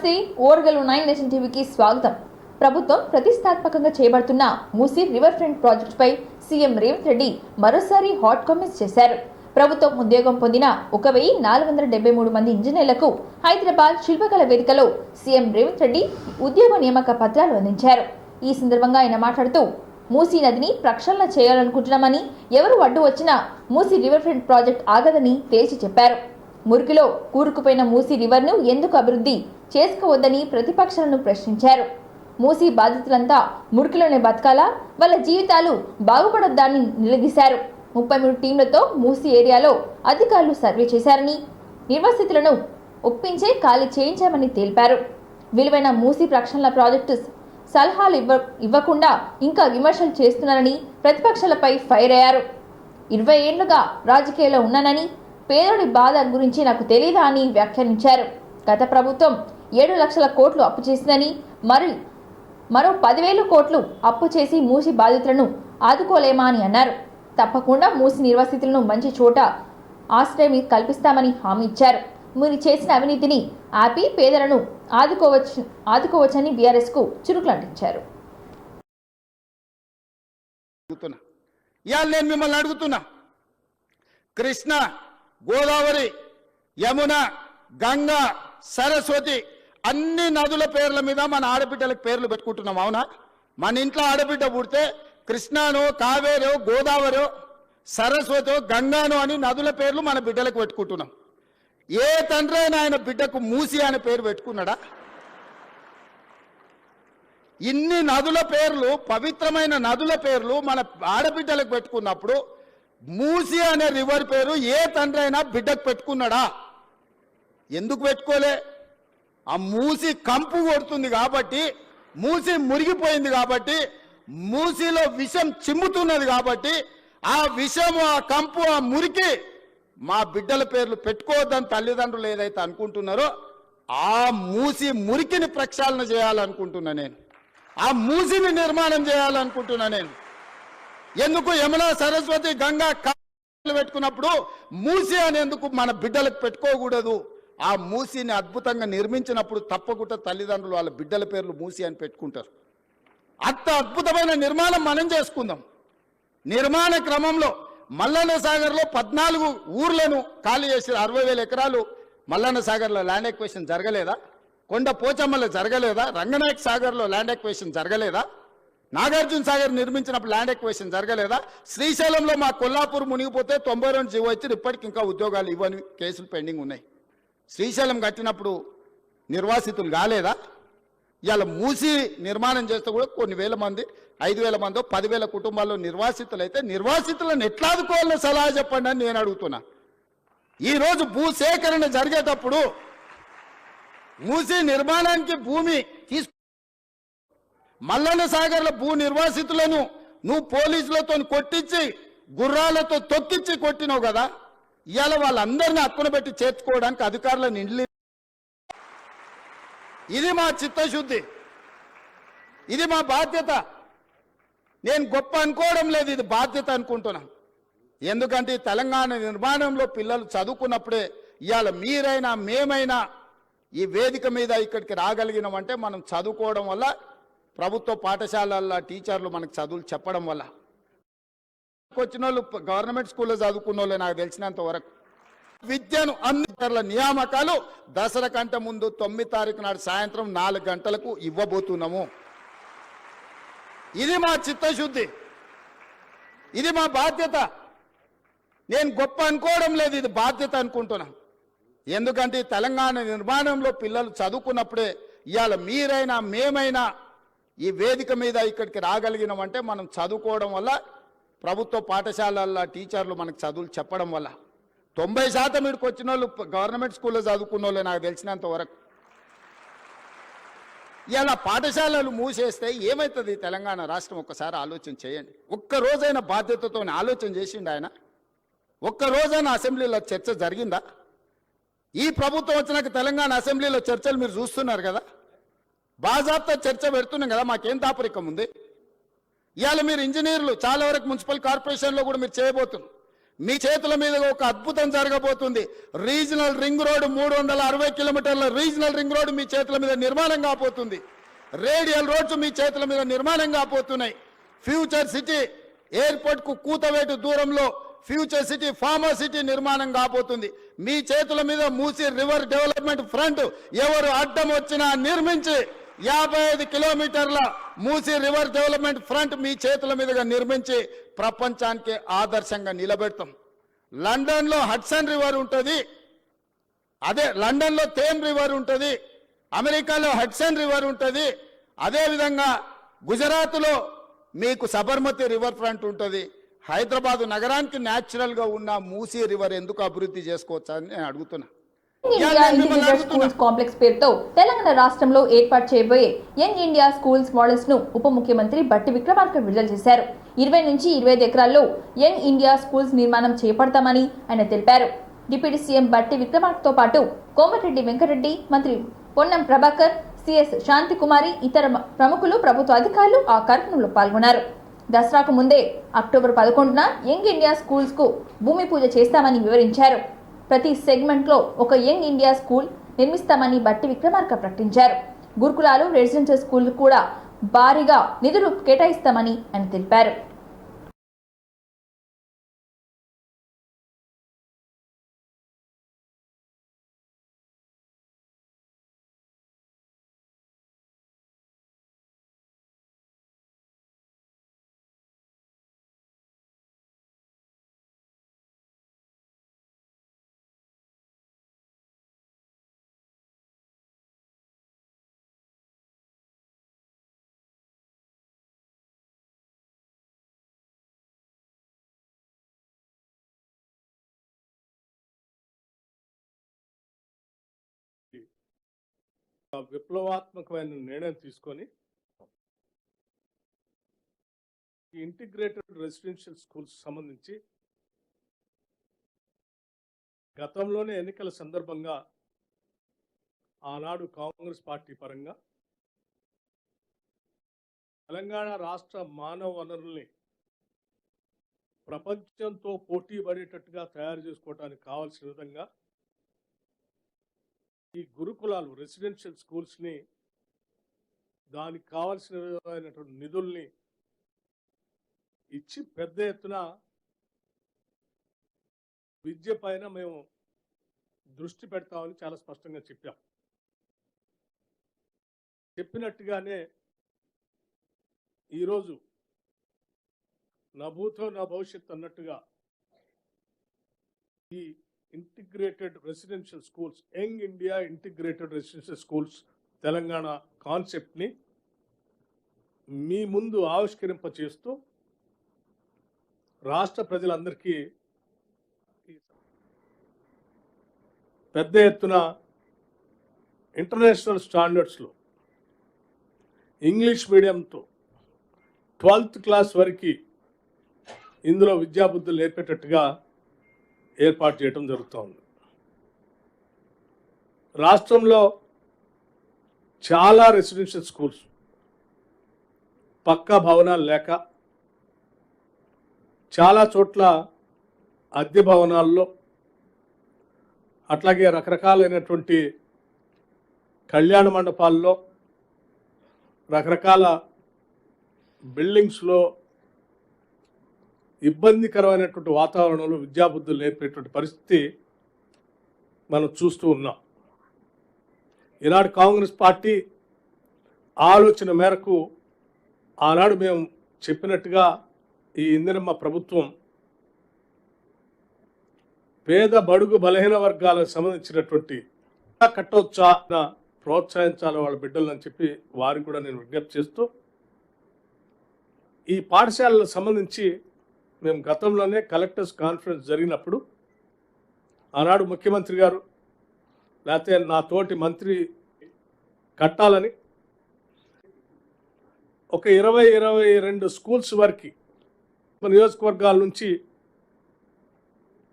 నమస్తే ఓర్గల్ 9 నేషన్ టీవీకి స్వాగతం. ప్రభుత్వం ప్రతిష్టాత్మకంగా చేపడుతున్న మూసీ రివర్ ఫ్రంట్ ప్రాజెక్ట్ పై సీఎం రేవంత్ రెడ్డి మరోసారి హాట్ కామెంట్స్ చేశారు. ప్రభుత్వం ఉద్యోగం పొందిన 1473 మంది ఇంజనీర్లకు హైదరాబాద్ శిల్పకళ వేదికలో సీఎం రేవంత్ రెడ్డి ఉద్యోగ నియామక పత్రాలు అందించారు. ఈ సందర్భంగా ఆయన మాట్లాడుతూ మూసీ నదిని ప్రక్షాళన చేయాలనుకుంటున్నామని, ఎవరు అడ్డు వచ్చినా మూసీ రివర్ ఫ్రంట్ ప్రాజెక్ట్ ఆగదని తేల్చి చెప్పారు. మురికిలో కూరుకుపోయిన మూసీ రివర్ను ఎందుకు అభివృద్ధి చేసుకోవద్దని ప్రతిపక్షాలను ప్రశ్నించారు. మూసీ బాధితులంతా మురికిలోనే బతకాలా, వాళ్ళ జీవితాలు బాగుపడొద్దని నిలదీశారు. 33 టీంలతో మూసీ ఏరియాలో అధికారులు సర్వే చేశారని, నిర్వాసితులను ఒప్పించే ఖాళీ చేయించామని తెలిపారు. విలువైన మూసీ ప్రక్షాళన ప్రాజెక్టు సలహాలు ఇవ్వకుండా ఇంకా విమర్శలు చేస్తున్నారని ప్రతిపక్షాలపై ఫైర్ అయ్యారు. 20 ఏళ్లుగా రాజకీయాల్లో ఉన్నానని, పేదోడి బాధ గురించి నాకు తెలియదా అని వ్యాఖ్యానించారు. గత ప్రభుత్వం 7 లక్షల కోట్లు అప్పు చేసిందని, మరో 10,000 కోట్లు అప్పు చేసి మూసి బాధితులను ఆదుకోలేమా అని అన్నారు. తప్పకుండా మూసి నిర్వాసితులను మంచి చోట ఆశ్రయం కల్పిస్తామని హామీ ఇచ్చారు. మీరు చేసిన అవినీతిని ఆపి పేదలను ఆదుకోవచ్చని బీఆర్ఎస్ కు చురుకులంటించారు. నేను మిమ్మల్ని అడుగుతున్నా, కృష్ణ, గోదావరి, యమున, గంగా, సరస్వతి అన్ని నదుల పేర్ల మీద మన ఆడబిడ్డలకు పేర్లు పెట్టుకుంటున్నాం. అవునా? మన ఇంట్లో ఆడబిడ్డ పుడితే కృష్ణానో, కావేరో, గోదావరో, సరస్వతో, గంగానో అని నదుల పేర్లు మన బిడ్డలకు పెట్టుకుంటున్నాం. ఏ తండ్రి అయినా ఆయన బిడ్డకు మూసి అనే పేరు పెట్టుకున్నాడా? ఇన్ని నదుల పేర్లు, పవిత్రమైన నదుల పేర్లు మన ఆడబిడ్డలకు పెట్టుకున్నప్పుడు మూసి అనే రివర్ పేరు ఏ తండ్రి అయినా బిడ్డకు పెట్టుకున్నాడా? ఎందుకు పెట్టుకోలే? ఆ మూసి కంపు కొడుతుంది కాబట్టి, మూసి మురిగిపోయింది కాబట్టి, మూసిలో విషం చిమ్ముతున్నది కాబట్టి, ఆ విషము, ఆ కంపు, ఆ మురికి మా బిడ్డల పేర్లు పెట్టుకోవద్దని తల్లిదండ్రులు ఏదైతే అనుకుంటున్నారో ఆ మూసి మురికిని ప్రక్షాళన చేయాలనుకుంటున్నా నేను. ఆ మూసిని నిర్మాణం చేయాలనుకుంటున్నా నేను. ఎందుకు యమున, సరస్వతి, గంగా పెట్టుకున్నప్పుడు మూసి అనేందుకు మన బిడ్డలకు పెట్టుకోకూడదు? ఆ మూసిని అద్భుతంగా నిర్మించినప్పుడు తప్పకుండా తల్లిదండ్రులు వాళ్ళ బిడ్డల పేర్లు మూసి అని పెట్టుకుంటారు. అంత అద్భుతమైన నిర్మాణం మనం చేసుకుందాం. నిర్మాణ క్రమంలో మల్లన్న సాగర్లో 14 ఊర్లను ఖాళీ చేసి 60,000 ఎకరాలు మల్లన్న సాగర్లో ల్యాండ్ ఎక్వేషన్ జరగలేదా? కొండ పోచమ్మలో జరగలేదా? రంగనాయక సాగర్లో ల్యాండ్ ఎక్వేషన్ జరగలేదా? నాగార్జున సాగర్ నిర్మించినప్పుడు ల్యాండ్ ఎక్వేషన్ జరగలేదా? శ్రీశైలంలో మా కొల్లాపూర్ మునిగిపోతే 92 జీవో ఇచ్చి ఇప్పటికి ఇంకా ఉద్యోగాలు ఇవ్వని కేసులు పెండింగ్ ఉన్నాయి. శ్రీశైలం కట్టినప్పుడు నిర్వాసితులు కాలేదా? ఇవాళ మూసి నిర్మాణం చేస్తే కూడా కొన్ని వేల మంది, 5,000 మందో 10,000 కుటుంబాల్లో నిర్వాసితులు అయితే నిర్వాసితులను ఎట్లా ఆదుకోవాలో సలహా చెప్పండి అని నేను అడుగుతున్నా. ఈరోజు భూసేకరణ జరిగేటప్పుడు మూసి నిర్మాణానికి భూమి మల్లన్న సాగర్ల భూ నిర్వాసితులను నువ్వు పోలీసులతో కొట్టించి, గుర్రాలతో తొక్కించి కొట్టినావు కదా. ఇవాళ వాళ్ళందరినీ హక్కున పెట్టి చేర్చుకోవడానికి అధికారులను ఇండ్లి. ఇది మా చిత్తశుద్ధి, ఇది మా బాధ్యత. నేను గొప్ప అనుకోవడం లేదు, ఇది బాధ్యత అనుకుంటున్నా. ఎందుకంటే తెలంగాణ నిర్మాణంలో పిల్లలు చదువుకున్నప్పుడే ఇవాళ మీరైనా మేమైనా ఈ వేదిక మీద ఇక్కడికి రాగలిగినామంటే మనం చదువుకోవడం వల్ల, ప్రభుత్వ పాఠశాలల్లో టీచర్లు మనకు చదువులు చెప్పడం వల్ల. వచ్చిన వాళ్ళు గవర్నమెంట్ స్కూల్లో చదువుకున్న వాళ్ళు నాకు తెలిసినంత వరకు విద్యను అన్ని నియామకాలు దసరా కంటే ముందు 9 తారీఖు నాడు సాయంత్రం 4 గంటలకు ఇవ్వబోతున్నాము. ఇది మా చిత్తశుద్ధి, ఇది మా బాధ్యత. నేను గొప్ప అనుకోవడం లేదు, ఇది బాధ్యత అనుకుంటున్నా. ఎందుకంటే తెలంగాణ నిర్మాణంలో పిల్లలు చదువుకున్నప్పుడే ఇవాళ మీరైనా మేమైనా ఈ వేదిక మీద ఇక్కడికి రాగలిగినామంటే మనం చదువుకోవడం వల్ల, ప్రభుత్వ పాఠశాలల్లో టీచర్లు మనకు చదువులు చెప్పడం వల్ల. 90% ఇక్కడికి వచ్చిన వాళ్ళు గవర్నమెంట్ స్కూల్లో చదువుకున్న వాళ్ళే నాకు తెలిసినంత వరకు. ఇలా పాఠశాలలు మూసేస్తే ఏమవుతుంది తెలంగాణ రాష్ట్రం? ఒక్కసారి ఆలోచన చేయండి. ఒక్కరోజైనా బాధ్యతతో ఆలోచన చేసిండు ఆయన? ఒక్కరోజైనా అసెంబ్లీలో చర్చ జరిగిందా? ఈ ప్రభుత్వం వచ్చినాక తెలంగాణ అసెంబ్లీలో చర్చలు మీరు చూస్తున్నారు కదా, బాజాబ్తా చర్చ పెడుతున్నాం కదా. మాకేం దాపరికం ఉంది? ఇవాళ మీరు ఇంజనీర్లు చాలా వరకు మున్సిపల్ కార్పొరేషన్లో కూడా మీరు చేయబోతున్నారు. మీ చేతుల మీద ఒక అద్భుతం జరగబోతుంది. రీజనల్ రింగ్ రోడ్ 360 కిలోమీటర్ల రీజనల్ రింగ్ రోడ్ మీ చేతుల మీద నిర్మాణం కాబోతుంది. రేడియల్ రోడ్స్ మీ చేతుల మీద నిర్మాణం కాబోతున్నాయి. ఫ్యూచర్ సిటీ ఎయిర్పోర్ట్ కు కూతవేటు దూరంలో ఫ్యూచర్ సిటీ ఫార్మర్ సిటీ నిర్మాణం కాబోతుంది. మీ చేతుల మీద మూసీ రివర్ డెవలప్మెంట్ ఫ్రంట్ ఎవరు అడ్డం వచ్చినా నిర్మించి 55 కిలోమీటర్ల మూసీ రివర్ డెవలప్మెంట్ ఫ్రంట్ మీ చేతుల మీదుగా నిర్మించి ప్రపంచానికి ఆదర్శంగా నిలబెడతాం. లండన్లో హడ్సన్ రివర్ ఉంటుంది, అదే లండన్లో థేమ్ రివర్ ఉంటుంది, అమెరికాలో హడ్సన్ రివర్ ఉంటుంది, అదేవిధంగా గుజరాత్లో మీకు సబర్మతి రివర్ ఫ్రంట్ ఉంటుంది. హైదరాబాద్ నగరానికి న్యాచురల్గా ఉన్న మూసీ రివర్ ఎందుకు అభివృద్ధి చేసుకోవచ్చా అని నేను అడుగుతున్నా. ఇండియా ఇంటిగ్రేటెడ్ స్కూల్స్ కాంప్లెక్స్ పేరుతో తెలంగాణ రాష్ట్రంలో ఏర్పాటు చేయబోయే యంగ్ ఇండియా స్కూల్స్ మోడల్స్ ను ఉప ముఖ్యమంత్రి బట్టి విక్రమార్క విడుదల చేశారు. 20 నుంచి 25 ఎకరాల్లో యంగ్ ఇండియా స్కూల్స్ నిర్మాణం చేపడతామని ఆయన తెలిపారు. డిప్యూటీ సీఎం బట్టి విక్రమార్కతో పాటు కోమటిరెడ్డి వెంకటరెడ్డి, మంత్రి పొన్నం ప్రభాకర్, సిఎస్ శాంతికుమారి, ఇతర ప్రముఖులు, ప్రభుత్వ అధికారులు ఆ కార్యక్రమంలో పాల్గొన్నారు. దసరాకు ముందే అక్టోబర్ 11న యంగ్ ఇండియా స్కూల్స్ కు భూమి పూజ చేస్తామని వివరించారు. ప్రతి సెగ్మెంట్ లో ఒక యంగ్ ఇండియా స్కూల్ నిర్మిస్తామని బట్టి విక్రమార్క ప్రకటించారు. గురుకులాలు, రెసిడెన్షియల్ స్కూల్ కూడా భారీగా నిధులు కేటాయిస్తామని ఆయన తెలిపారు. విప్లవాత్మకమైన నిర్ణయం తీసుకొని ఇంటిగ్రేటెడ్ రెసిడెన్షియల్ స్కూల్స్ సంబంధించి గతంలోనే ఎన్నికల సందర్భంగా ఆనాడు కాంగ్రెస్ పార్టీ పరంగా తెలంగాణ రాష్ట్ర మానవ వనరుల్ని ప్రపంచంతో పోటీ పడేటట్టుగా తయారు చేసుకోవడానికి కావాల్సిన విధంగా ఈ గురుకులాలు, రెసిడెన్షియల్ స్కూల్స్ని, దానికి కావాల్సిన విధమైనటువంటి నిధుల్ని ఇచ్చి పెద్ద ఎత్తున విద్య పైన మేము దృష్టి పెడతామని చాలా స్పష్టంగా చెప్పాం. చెప్పినట్టుగానే ఈరోజు నా భూతో నా భవిష్యత్తు అన్నట్టుగా ఈ integrated residential schools, young India integrated residential schools Telangana కాన్సెప్ట్ని మీ ముందు ఆవిష్కరింపచేస్తూ రాష్ట్ర ప్రజలందరికీ పెద్ద ఎత్తున ఇంటర్నేషనల్ స్టాండర్డ్స్లో ఇంగ్లీష్ మీడియంతో 12th క్లాస్ వరకు ఇందులో విద్యాబుద్ధులు నేర్పేటట్టుగా ఏర్పాటు చేయడం జరుగుతోంది. రాష్ట్రంలో చాలా రెసిడెన్షియల్ స్కూల్స్ పక్కా భవనాలు లేక చాలా చోట్ల అద్దె భవనాల్లో, అట్లాగే రకరకాలైనటువంటి కళ్యాణ మండపాల్లో, రకరకాల బిల్డింగ్స్లో ఇబ్బందికరమైనటువంటి వాతావరణంలో విద్యాబుద్ధులు నేర్పేటువంటి పరిస్థితి మనం చూస్తూ ఉన్నాం. ఈనాడు కాంగ్రెస్ పార్టీ ఆలోచన మేరకు ఆనాడు మేము చెప్పినట్టుగా ఈ ఇందిరమ్మ ప్రభుత్వం పేద బడుగు బలహీన వర్గాలకు సంబంధించినటువంటి కట్టొచ్చా ప్రోత్సహించాలి వాళ్ళ బిడ్డలని చెప్పి వారికి కూడా నేను విజ్ఞప్తి చేస్తూ, ఈ పాఠశాలకు సంబంధించి మేము గతంలోనే కలెక్టర్స్ కాన్ఫరెన్స్ జరిగినప్పుడు ఆనాడు ముఖ్యమంత్రి గారు లేకపోతే నా తోటి మంత్రి కట్టాలని ఒక 20-22 స్కూల్స్ వరకు నియోజకవర్గాల నుంచి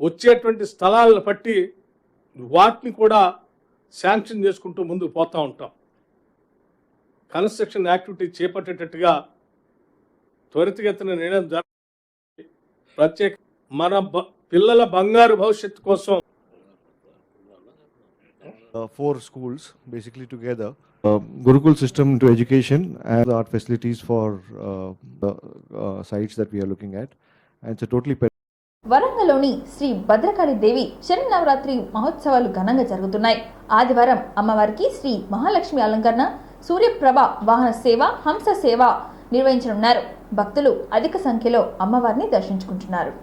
వచ్చేటువంటి స్థలాలను బట్టి వాటిని కూడా శాంక్షన్ చేసుకుంటూ ముందుకు పోతూ ఉంటాం. కన్స్ట్రక్షన్ యాక్టివిటీ చేపట్టేటట్టుగా త్వరితగతిన నిర్ణయం ప్రత్యేక మన పిల్లల బంగారు భవిష్యత్తు కోసం 4 schools basically together. Gurukul system to education and the art facilities for the sites that we are looking at. And it's a totally వరంగల్లోని Shri Bhadrakali దేవి శరన్నవరాత్రి మహోత్సవాలు ఘనంగా జరుగుతున్నాయి. ఆదివారం అమ్మవారికి శ్రీ మహాలక్ష్మి అలంకరణ, సూర్యప్రభ వాహన సేవ, హంస సేవ నిర్వహించనున్నారు. భక్తులు అధిక సంఖ్యలో అమ్మవారిని దర్శించుకుంటున్నారు.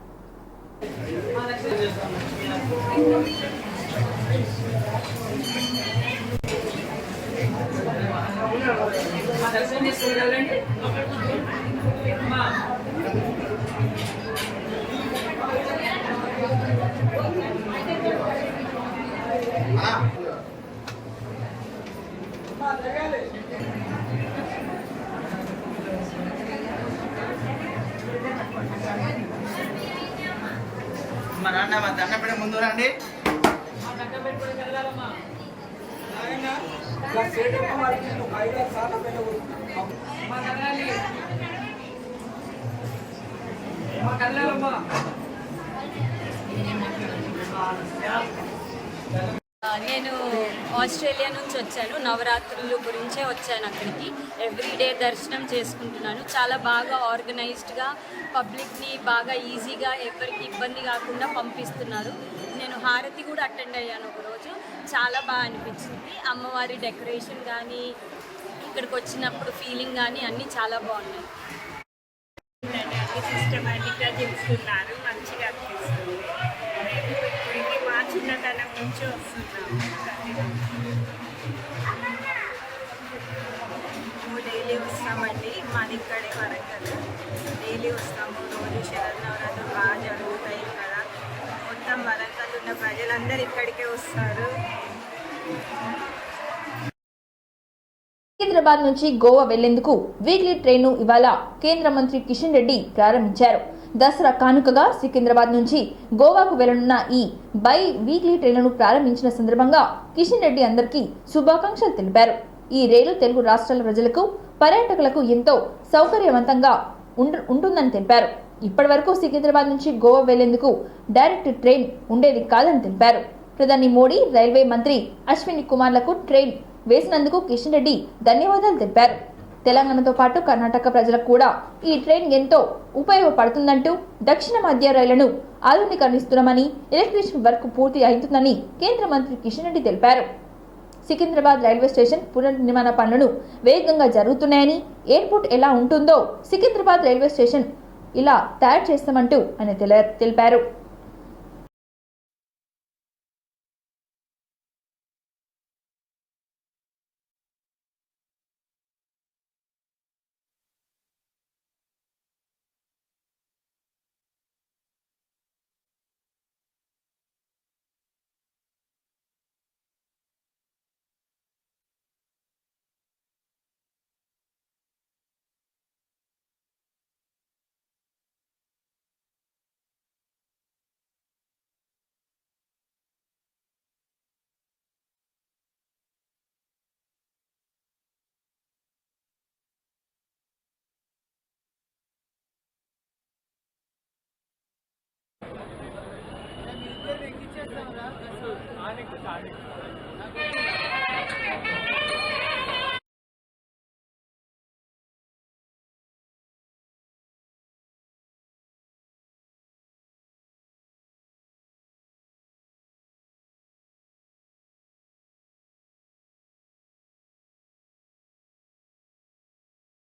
మా నాన్న మా దండపడే ముందు రండి. నేను ఆస్ట్రేలియా నుంచి వచ్చాను. నవరాత్రుల గురించే వచ్చాను అక్కడికి. ఎవ్రీడే దర్శనం చేసుకుంటున్నాను. చాలా బాగా ఆర్గనైజ్డ్గా పబ్లిక్ని బాగా ఈజీగా ఎవరికి ఇబ్బంది కాకుండా పంపిస్తున్నారు. నేను హారతి కూడా అటెండ్ అయ్యాను ఒకరోజు. చాలా బాగా అనిపించింది. అమ్మవారి డెకరేషన్ కానీ ఇక్కడికి వచ్చినప్పుడు ఫీలింగ్ కానీ అన్నీ చాలా బాగున్నాయి. సిస్టమేటిక్గా చేస్తున్నారు, మంచిగా అనిపిస్తుంది. ఇప్పటికి మా చిన్నతనం నుంచి వస్తున్నాము. మేము డైలీ వస్తామండి. మాది ఇక్కడే వరంగల్. డైలీ వస్తాము. రోజు శరన్నవరాత్రులు బాగా జరుగుతాయి కదా. మొత్తం వరంగల్ ఉన్న ప్రజలందరూ ఇక్కడికే వస్తారు. సికింద్రాబాద్ నుంచి గోవా వెళ్లేందుకు వీక్లీ ట్రైన్ను ఇవాళ కేంద్ర మంత్రి కిషన్ రెడ్డి ప్రారంభించారు. దసరా కానుకగా సికింద్రాబాద్ నుంచి గోవాకు వెళ్లనున్న ఈ బై వీక్లీ ట్రైన్లను ప్రారంభించిన సందర్భంగా కిషన్ రెడ్డి అందరికీ శుభాకాంక్షలు తెలిపారు. ఈ రైలు తెలుగు రాష్ట్రాల ప్రజలకు, పర్యాటకులకు ఎంతో సౌకర్యవంతంగా ఉంటుందని తెలిపారు. ఇప్పటి వరకు సికింద్రాబాద్ నుంచి గోవా వెళ్లేందుకు డైరెక్ట్ ట్రైన్ ఉండేది కాదని తెలిపారు. ప్రధాని మోడీ, రైల్వే మంత్రి అశ్విని కుమార్లకు ట్రైన్ వేసినందుకు కిషన్ రెడ్డి ధన్యవాదాలు తెలిపారు. తెలంగాణతో పాటు కర్ణాటక ప్రజలకు కూడా ఈ ట్రైన్ ఎంతో ఉపయోగపడుతుందంటూ దక్షిణ మధ్య రైళ్లను ఆధునీకరిస్తున్నామని, ఎలక్ట్రిషన్ వర్క్ పూర్తి అవుతుందని కేంద్ర మంత్రి కిషన్ రెడ్డి తెలిపారు. సికింద్రాబాద్ రైల్వే స్టేషన్ పునర్నిర్మాణ పనులు వేగంగా జరుగుతున్నాయని, ఎయిర్పోర్ట్ ఎలా ఉంటుందో సికింద్రాబాద్ రైల్వే స్టేషన్ ఇలా తయారు చేస్తామంటూ ఆయన తెలిపారు.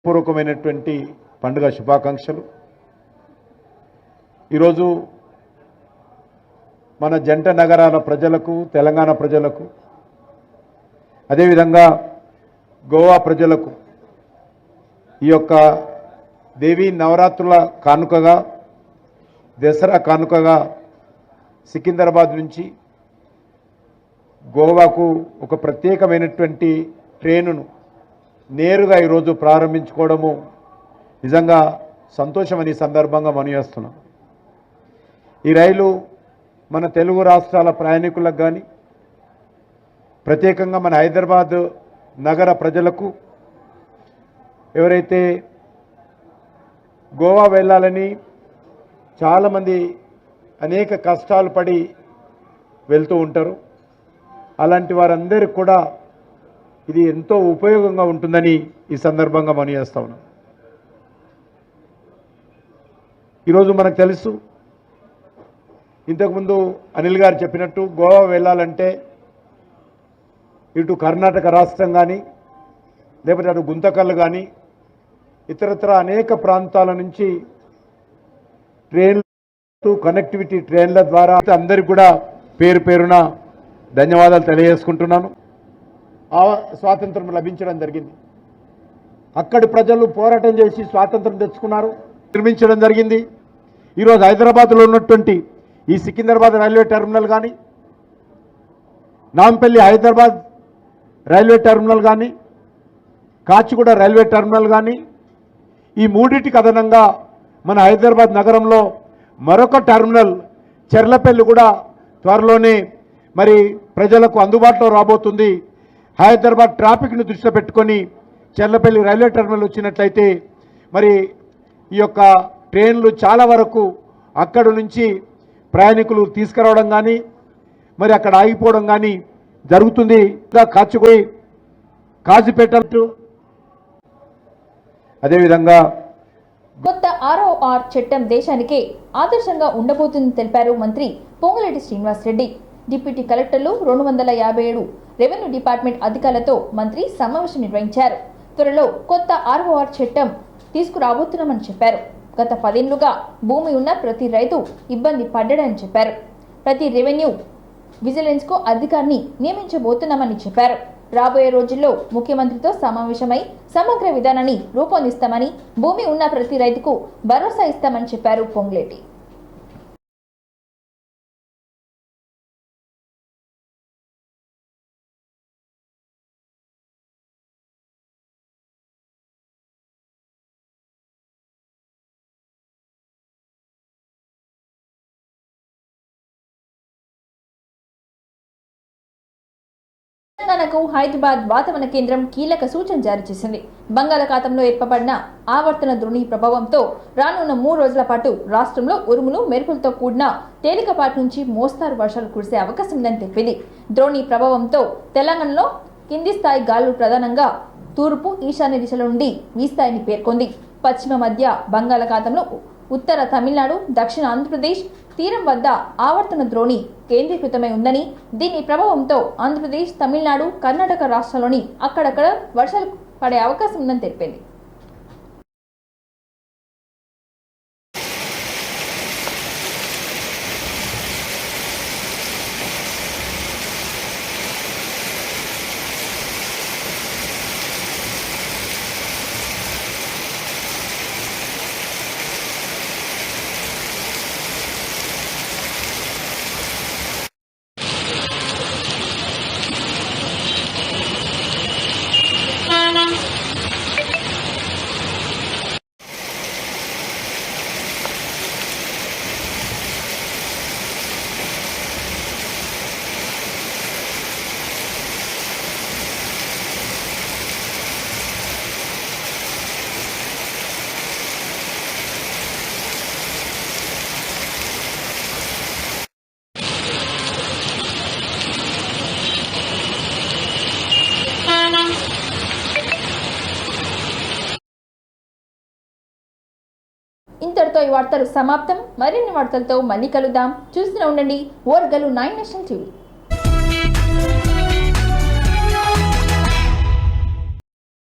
పూర్వకమైనటువంటి పండుగ శుభాకాంక్షలు. ఈరోజు మన జంట నగరాల ప్రజలకు, తెలంగాణ ప్రజలకు, అదేవిధంగా గోవా ప్రజలకు ఈ యొక్క దేవీ నవరాత్రుల కానుకగా, దసరా కానుకగా సికింద్రాబాద్ నుంచి గోవాకు ఒక ప్రత్యేకమైనటువంటి ట్రైనును నేరుగా ఈరోజు ప్రారంభించుకోవడము నిజంగా సంతోషమని సందర్భంగా మనయేస్తున్నాం. ఈ రైలు మన తెలుగు రాష్ట్రాల ప్రయాణికులకు కానీ, ప్రత్యేకంగా మన హైదరాబాద్ నగర ప్రజలకు, ఎవరైతే గోవా వెళ్ళాలని చాలామంది అనేక కష్టాలు పడి వెళ్తూ ఉంటారు. అలాంటి వారందరికీ కూడా ఇది ఎంతో ఉపయోగంగా ఉంటుందని ఈ సందర్భంగా మనం చేస్తా ఉన్నాం. ఈరోజు మనకు తెలుసు, ఇంతకుముందు అనిల్ గారు చెప్పినట్టు గోవా వెళ్ళాలంటే ఇటు కర్ణాటక రాష్ట్రం కానీ లేకపోతే అటు గుంతకల్లు కానీ ఇతరత్ర అనేక ప్రాంతాల నుంచి కనెక్టివిటీ ట్రైన్ల ద్వారా అందరికీ కూడా పేరు పేరున ధన్యవాదాలు తెలియజేసుకుంటున్నాను. ఆ స్వాతంత్రం లభించడం జరిగింది. అక్కడి ప్రజలు పోరాటం చేసి స్వాతంత్రం తెచ్చుకున్నారు, నిర్మించడం జరిగింది. ఈరోజు హైదరాబాద్లో ఉన్నటువంటి ఈ సికింద్రాబాద్ రైల్వే టెర్మినల్ కానీ, నాంపల్లి హైదరాబాద్ రైల్వే టెర్మినల్ కానీ, కాచిగూడ రైల్వే టెర్మినల్ కానీ, ఈ మూడింటికి అదనంగా మన హైదరాబాద్ నగరంలో మరొక టెర్మినల్ చెర్లపల్లి కూడా త్వరలోనే మరి ప్రజలకు అందుబాటులో రాబోతుంది. హైదరాబాద్ ట్రాఫిక్ను దృష్టిలో పెట్టుకొని చెర్లపల్లి రైల్వే టెర్మినల్ వచ్చినట్లయితే మరి ఈ యొక్క ట్రైన్లు చాలా వరకు అక్కడి నుంచి ప్రయాణికులు తీసుకురావడం కానీ మరి అక్కడ ఆగిపోవడం కానీ జరుగుతుంది. కాజీపేట అదేవిధంగా కొత్త ఆర్ఓఆర్ చట్టం దేశానికే ఆదర్శంగా ఉండబోతుందని తెలిపారు మంత్రి పొంగులేటి శ్రీనివాసరెడ్డి. డిప్యూటీ కలెక్టర్లు 257 రెవెన్యూ డిపార్ట్మెంట్ అధికారులతో మంత్రి సమావేశం నిర్వహించారు. త్వరలో కొత్త ఆర్ఓఆర్ చట్టం తీసుకురాబోతున్నామని చెప్పారు. గత 10 ఏళ్లుగా భూమి ఉన్న ప్రతి రైతు ఇబ్బంది పడ్డాడని చెప్పారు. ప్రతి రెవెన్యూ విజిలెన్స్ కు అధికారిని నియమించబోతున్నామని చెప్పారు. రాబోయే రోజుల్లో ముఖ్యమంత్రితో సమావేశమై సమగ్ర విధానాన్ని రూపొందిస్తామని, భూమి ఉన్న ప్రతి రైతుకు భరోసా ఇస్తామని చెప్పారు పొంగులేటి. తెలంగాణకు హైదరాబాద్ వాతావరణ కేంద్రం కీలక సూచన జారీ చేసింది. బంగాళాఖాతంలో ఏర్పడిన ఆవర్తన ద్రోణి ప్రభావంతో రానున్న 3 రోజుల పాటు రాష్ట్రంలో ఉరుములు మెరుపులతో కూడిన తేలికపాటి నుంచి మోస్తారు వర్షాలు కురిసే అవకాశం ఉందని తెలిపింది. ద్రోణి ప్రభావంతో తెలంగాణలో కింది స్థాయి గాలులు ప్రధానంగా తూర్పు ఈశాన్య దిశల నుండి వీస్తాయని పేర్కొంది. పశ్చిమ మధ్య బంగాళాఖాతంలో ఉత్తర తమిళనాడు, దక్షిణ ఆంధ్రప్రదేశ్ తీరం వద్ద ఆవర్తన ద్రోణి కేంద్రీకృతమై ఉందని, దీని ప్రభావంతో ఆంధ్రప్రదేశ్, తమిళనాడు, కర్ణాటక రాష్ట్రాల్లోని అక్కడక్కడ వర్షాలు పడే అవకాశం ఉందని తెలిపింది. ఇంతటితో ఈ వార్తలు సమాప్తం. మరిన్ని వార్తలతో మళ్ళీ కలుద్దాం. చూస్తూనే ఉండండి ఓర్గలు 9 నేషనల్ టీవీ.